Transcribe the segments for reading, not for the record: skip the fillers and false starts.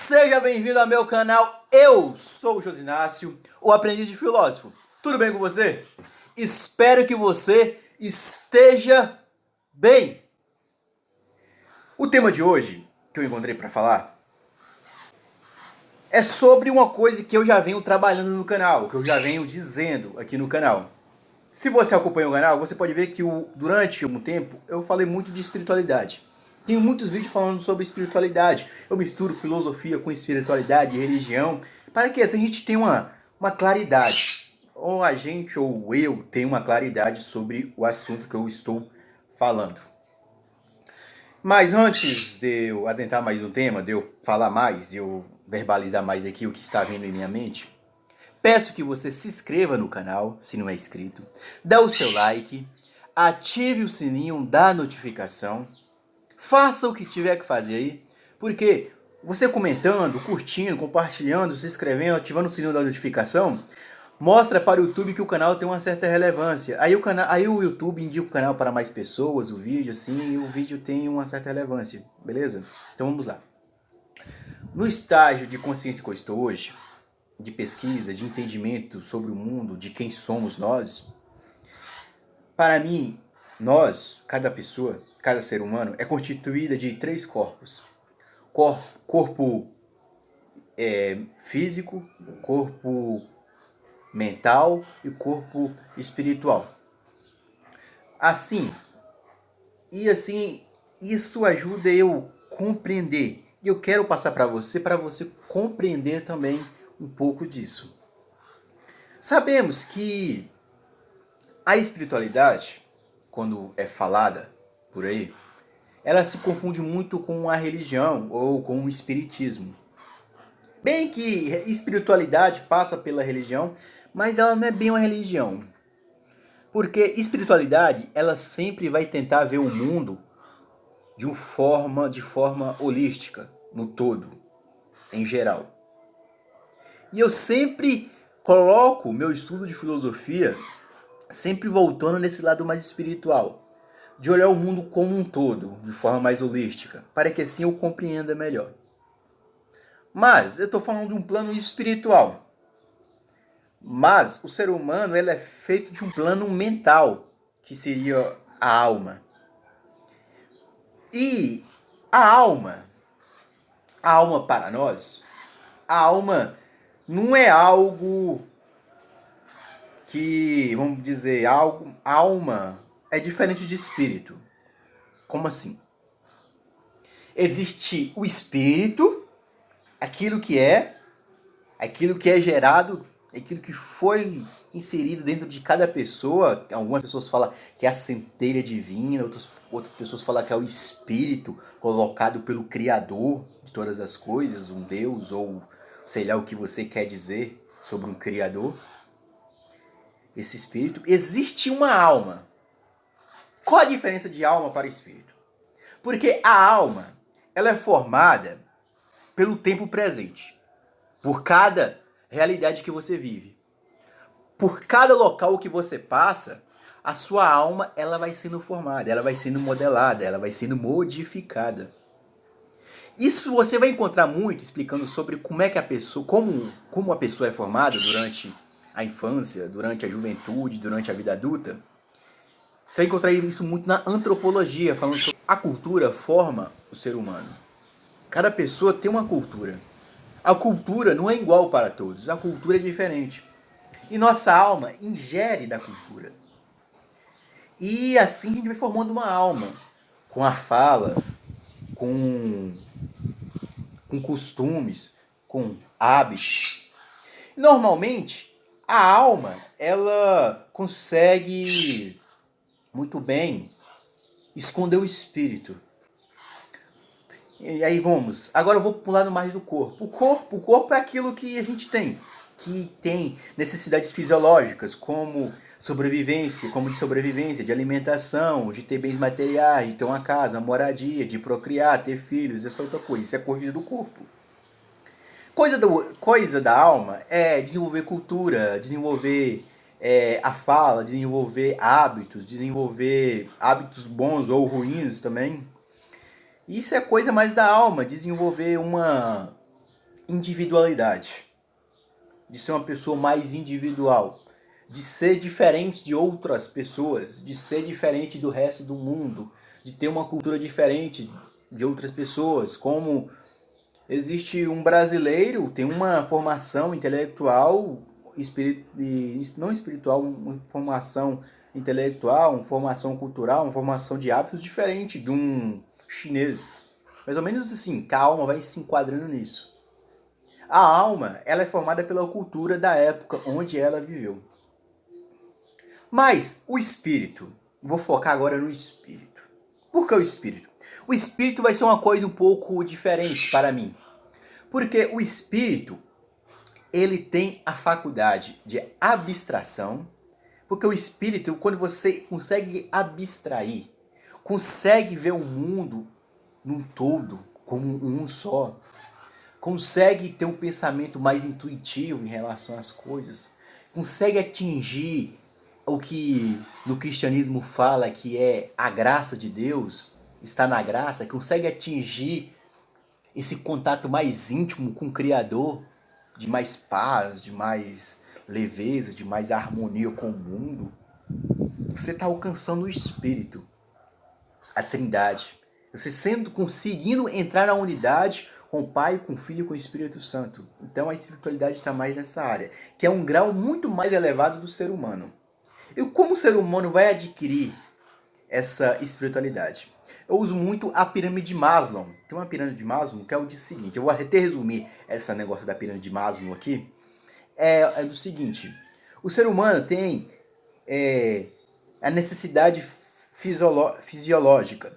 Seja bem-vindo ao meu canal. Eu sou o Josinácio, o aprendiz de filósofo. Tudo bem com você? Espero que você esteja bem. O tema de hoje que eu encontrei para falar é sobre uma coisa que eu já venho trabalhando no canal, que eu já venho dizendo aqui no canal. Se você acompanha o canal, você pode ver que durante um tempo eu falei muito de espiritualidade. Tenho muitos vídeos falando sobre espiritualidade. Eu misturo filosofia com espiritualidade e religião para que assim, a gente tenha uma claridade. Ou a gente ou eu tenho uma claridade sobre o assunto que eu estou falando. Mas antes de eu adentrar mais no tema, de eu falar mais, de eu verbalizar mais aqui o que está vindo em minha mente, peço que você se inscreva no canal, se não é inscrito, dê o seu like, ative o sininho da notificação, faça o que tiver que fazer aí, porque você comentando, curtindo, compartilhando, se inscrevendo, ativando o sininho da notificação, mostra para o YouTube que o canal tem uma certa relevância. Aí o YouTube indica o canal para mais pessoas, o vídeo assim, e o vídeo tem uma certa relevância, beleza? Então vamos lá. No estágio de consciência que eu estou hoje, de pesquisa, de entendimento sobre o mundo, de quem somos nós, para mim, nós, cada pessoa, cada ser humano, é constituída de três corpos. Corpo físico, corpo mental e corpo espiritual. Assim, isso ajuda eu compreender. E eu quero passar para você compreender também um pouco disso. Sabemos que a espiritualidade, quando é falada por aí, ela se confunde muito com a religião ou com o espiritismo. Bem que espiritualidade passa pela religião, mas ela não é bem uma religião. Porque espiritualidade, ela sempre vai tentar ver o mundo de forma holística, no todo, em geral. E eu sempre coloco meu estudo de filosofia sempre voltando nesse lado mais espiritual, de olhar o mundo como um todo, de forma mais holística, para que assim eu compreenda melhor. Mas eu estou falando de um plano espiritual. Mas o ser humano ele é feito de um plano mental, que seria a alma. E a alma para nós, a alma não é algo que, vamos dizer, alma é diferente de espírito. Como assim? Existe o espírito, aquilo que é gerado, aquilo que foi inserido dentro de cada pessoa. Algumas pessoas falam que é a centelha divina, outras pessoas falam que é o espírito colocado pelo Criador de todas as coisas, um Deus, ou sei lá o que você quer dizer sobre um Criador. Esse espírito, existe uma alma. Qual a diferença de alma para espírito? Porque a alma, ela é formada pelo tempo presente, por cada realidade que você vive. Por cada local que você passa, a sua alma ela vai sendo formada, ela vai sendo modelada, ela vai sendo modificada. Isso você vai encontrar muito explicando sobre como é que a pessoa, como a pessoa é formada durante a infância, durante a juventude, durante a vida adulta. Você vai encontrar isso muito na antropologia, falando sobre a cultura forma o ser humano. Cada pessoa tem uma cultura. A cultura não é igual para todos, a cultura é diferente. E nossa alma ingere da cultura. E assim a gente vai formando uma alma, com a fala, com costumes, com hábitos. Normalmente, a alma, ela consegue muito bem esconder o espírito. E aí vamos. Agora eu vou pular no mais do corpo. O corpo é aquilo que a gente tem, que tem necessidades fisiológicas, como sobrevivência, de alimentação, de ter bens materiais, de ter uma casa, uma moradia, de procriar, ter filhos, essa é outra coisa. Isso é coisa do corpo. Coisa da alma é desenvolver cultura, desenvolver a fala, desenvolver hábitos bons ou ruins também. Isso é coisa mais da alma, desenvolver individualidade, de ser uma pessoa mais individual, de ser diferente de outras pessoas, de ser diferente do resto do mundo, de ter uma cultura diferente de outras pessoas, como existe um brasileiro, tem uma formação intelectual, não espiritual, uma formação intelectual, uma formação cultural, uma formação de hábitos diferente de um chinês. Mais ou menos assim, que a alma vai se enquadrando nisso. A alma, ela é formada pela cultura da época onde ela viveu. Mas o espírito, vou focar agora no espírito. Por que o espírito? O espírito vai ser uma coisa um pouco diferente para mim. Porque o espírito, ele tem a faculdade de abstração. Porque o espírito, quando você consegue abstrair, consegue ver o mundo num todo, como um só, consegue ter um pensamento mais intuitivo em relação às coisas, consegue atingir o que no cristianismo fala que é a graça de Deus, está na graça, consegue atingir esse contato mais íntimo com o Criador, de mais paz, de mais leveza, de mais harmonia com o mundo, você está alcançando o Espírito, a Trindade. Você conseguindo entrar na unidade com o Pai, com o Filho e com o Espírito Santo. Então a espiritualidade está mais nessa área, que é um grau muito mais elevado do ser humano. E como o ser humano vai adquirir essa espiritualidade? Eu uso muito a pirâmide de Maslow. Tem uma pirâmide de Maslow que é o seguinte, eu vou até resumir esse negócio da pirâmide de Maslow aqui. É do seguinte, o ser humano tem a necessidade fisiológica,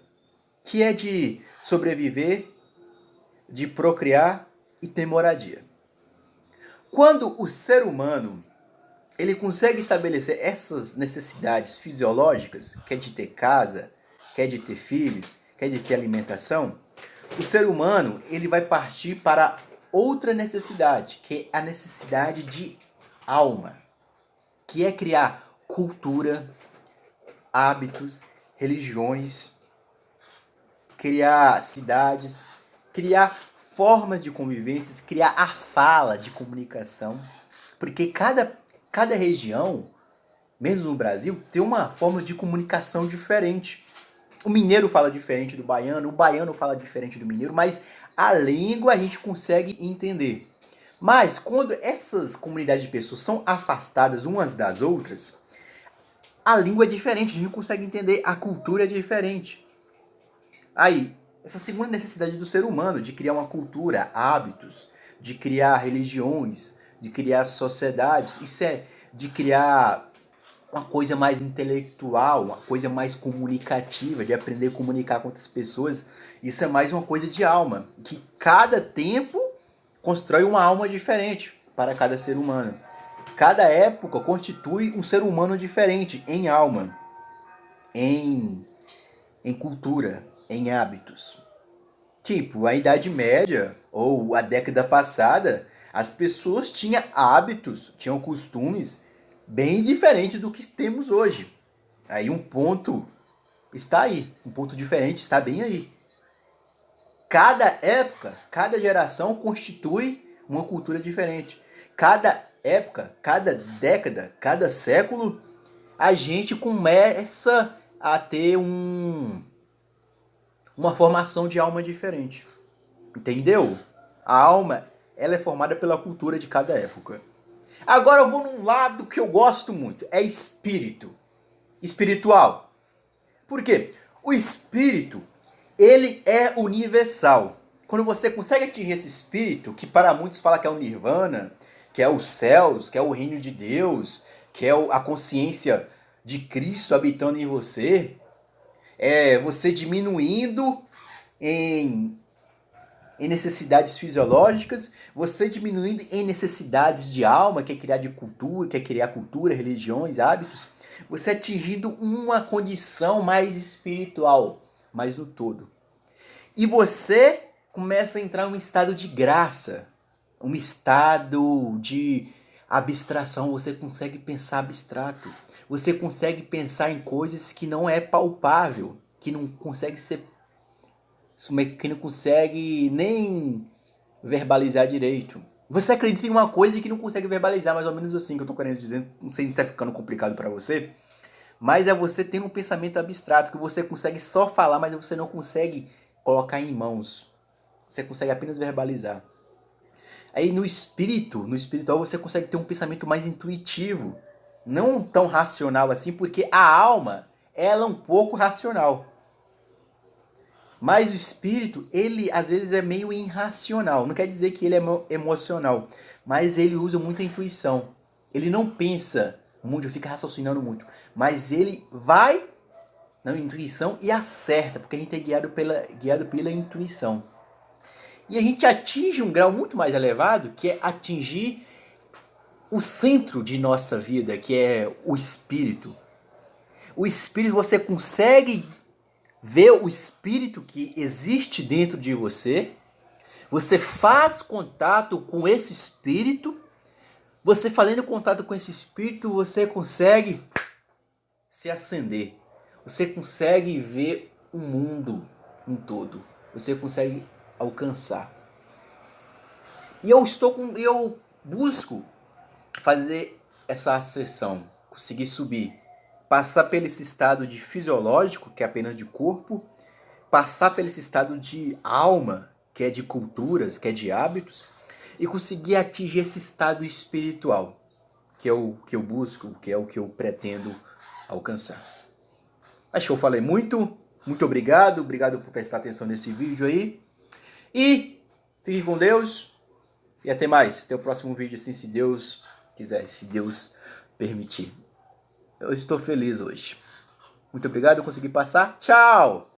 que é de sobreviver, de procriar e ter moradia. Quando o ser humano ele consegue estabelecer essas necessidades fisiológicas, que é de ter casa, que é de ter filhos, que é de ter alimentação, o ser humano ele vai partir para outra necessidade, que é a necessidade de alma, que é criar cultura, hábitos, religiões, criar cidades, criar formas de convivência, criar a fala de comunicação, porque cada região, mesmo no Brasil, tem uma forma de comunicação diferente. O mineiro fala diferente do baiano, o baiano fala diferente do mineiro, mas a língua a gente consegue entender. Mas quando essas comunidades de pessoas são afastadas umas das outras, a língua é diferente, a gente não consegue entender, a cultura é diferente. Aí, essa segunda necessidade do ser humano de criar uma cultura, hábitos, de criar religiões, de criar sociedades, isso é de criar uma coisa mais intelectual, uma coisa mais comunicativa, de aprender a comunicar com outras pessoas, isso é mais uma coisa de alma, que cada tempo constrói uma alma diferente para cada ser humano. Cada época constitui um ser humano diferente em alma, em cultura, em hábitos. Tipo, a Idade Média ou a década passada, as pessoas tinham hábitos, tinham costumes bem diferentes do que temos hoje. Aí um ponto está aí, um ponto diferente está bem aí. Cada época, cada geração constitui uma cultura diferente. Cada época, cada década, cada século, a gente começa a ter uma formação de alma diferente. Entendeu? A alma, ela é formada pela cultura de cada época. Agora eu vou num lado que eu gosto muito, é espírito. Espiritual. Por quê? O espírito, ele é universal. Quando você consegue atingir esse espírito, que para muitos fala que é o nirvana, que é os céus, que é o reino de Deus, que é a consciência de Cristo habitando em você, é você diminuindo em necessidades fisiológicas, você diminuindo em necessidades de alma, que é criar de cultura, que é criar cultura, religiões, hábitos, você atingindo uma condição mais espiritual, mais no todo. E você começa a entrar em um estado de graça, um estado de abstração, você consegue pensar abstrato, você consegue pensar em coisas que não é palpável, que não consegue ser, que não consegue nem verbalizar direito. Você acredita em uma coisa que não consegue verbalizar, mais ou menos assim que eu tô querendo dizer. Não sei se está ficando complicado para você, mas é você ter um pensamento abstrato que você consegue só falar, mas você não consegue colocar em mãos. Você consegue apenas verbalizar. Aí no espiritual você consegue ter um pensamento mais intuitivo, não tão racional assim, porque a alma, ela é um pouco racional. Mas o espírito, ele às vezes é meio irracional. Não quer dizer que ele é emocional, mas ele usa muito a intuição. Ele não pensa muito, fica raciocinando muito, mas ele vai na intuição e acerta, porque a gente é guiado pela intuição. E a gente atinge um grau muito mais elevado, que é atingir o centro de nossa vida, que é o espírito. O espírito, você consegue ver o espírito que existe dentro de você, você faz contato com esse espírito, você fazendo contato com esse espírito, você consegue se acender, você consegue ver o mundo em todo, você consegue alcançar. E eu busco fazer essa ascensão, conseguir subir, passar pelo esse estado de fisiológico, que é apenas de corpo, passar pelo esse estado de alma, que é de culturas, que é de hábitos, e conseguir atingir esse estado espiritual, que é o que eu busco, que é o que eu pretendo alcançar. Acho que eu falei muito, muito obrigado por prestar atenção nesse vídeo aí, e fique com Deus, e até mais, até o próximo vídeo, assim, se Deus quiser, se Deus permitir. Eu estou feliz hoje. Muito obrigado, eu consegui passar. Tchau!